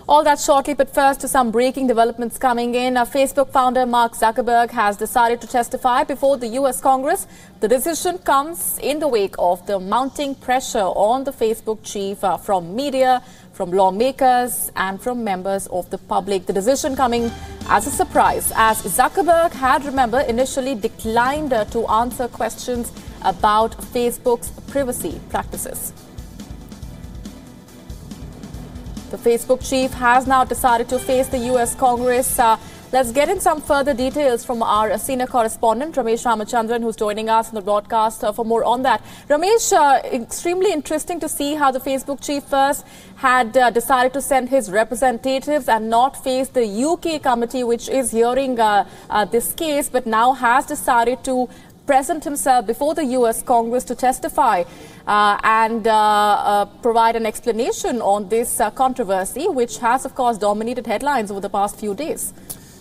All that shortly, but first to some breaking developments coming in. Facebook founder Mark Zuckerberg has decided to testify before the US Congress. The decision comes in the wake of the mounting pressure on the Facebook chief from media, from lawmakers and from members of the public. The decision coming as a surprise, as Zuckerberg had, remember, initially declined to answer questions about Facebook's privacy practices. The Facebook chief has now decided to face the US Congress. Let's get in some further details from our senior correspondent, Ramesh Ramachandran, who's joining us on the broadcast for more on that. Ramesh, extremely interesting to see how the Facebook chief first had decided to send his representatives and not face the UK committee, which is hearing this case, but now has decided to present himself before the US Congress to testify and provide an explanation on this controversy, which has, of course, dominated headlines over the past few days.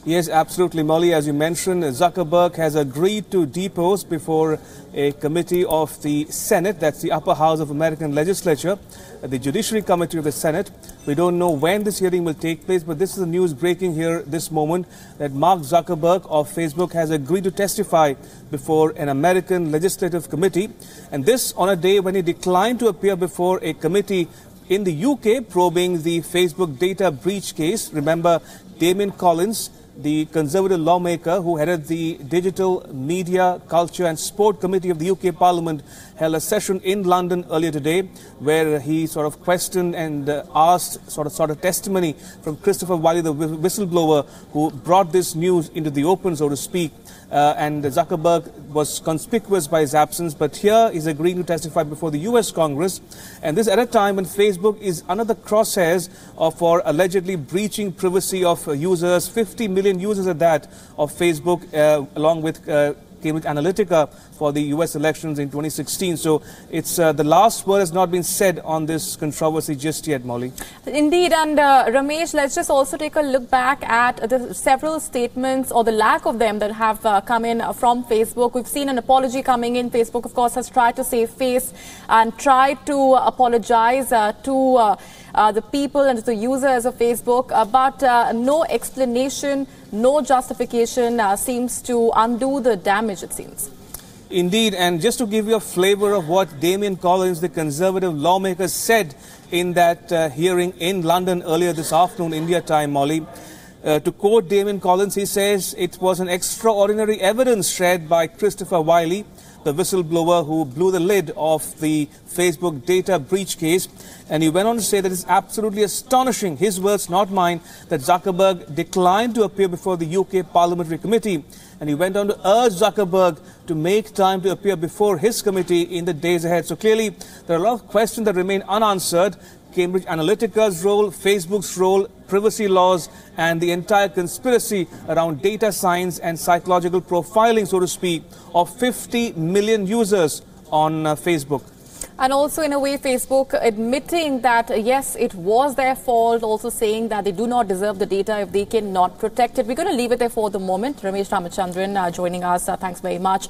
Yes, absolutely, Molly. As you mentioned, Zuckerberg has agreed to depose before a committee of the Senate, that's the upper house of American legislature, the Judiciary Committee of the Senate. We don't know when this hearing will take place, but this is the news breaking here this moment that Mark Zuckerberg of Facebook has agreed to testify before an American legislative committee. And this on a day when he declined to appear before a committee in the UK probing the Facebook data breach case. Remember, Damien Collins, the Conservative lawmaker who headed the Digital, Media, Culture and Sport Committee of the UK Parliament, held a session in London earlier today where he sort of questioned and asked sort of testimony from Christopher Wiley, the whistleblower who brought this news into the open, so to speak. And Zuckerberg was conspicuous by his absence, but here he's agreeing to testify before the US Congress. And this at a time when Facebook is under the crosshairs for allegedly breaching privacy of users, 50 million users at that of Facebook, along with Cambridge Analytica for the US elections in 2016. So it's the last word has not been said on this controversy just yet, Molly. Indeed, and Ramesh, let's just also take a look back at the several statements or the lack of them that have come in from Facebook. We've seen an apology coming in. Facebook, of course, has tried to save face and tried to apologize to the people and to the users of Facebook, but no explanation, no justification seems to undo the damage, it seems. Indeed, and just to give you a flavor of what Damien Collins, the Conservative lawmaker, said in that hearing in London earlier this afternoon, India time, Molly. To quote Damien Collins, he says it was an extraordinary evidence shared by Christopher Wiley, the whistleblower who blew the lid off the Facebook data breach case. And he went on to say that it's absolutely astonishing, his words, not mine, that Zuckerberg declined to appear before the UK Parliamentary Committee. And he went on to urge Zuckerberg to make time to appear before his committee in the days ahead. So clearly, there are a lot of questions that remain unanswered. Cambridge Analytica's role, Facebook's role, privacy laws, and the entire conspiracy around data science and psychological profiling, so to speak, of 50 million users on Facebook. And also, in a way, Facebook admitting that, yes, it was their fault, also saying that they do not deserve the data if they cannot protect it. We're going to leave it there for the moment. Ramesh Ramachandran joining us. Thanks very much.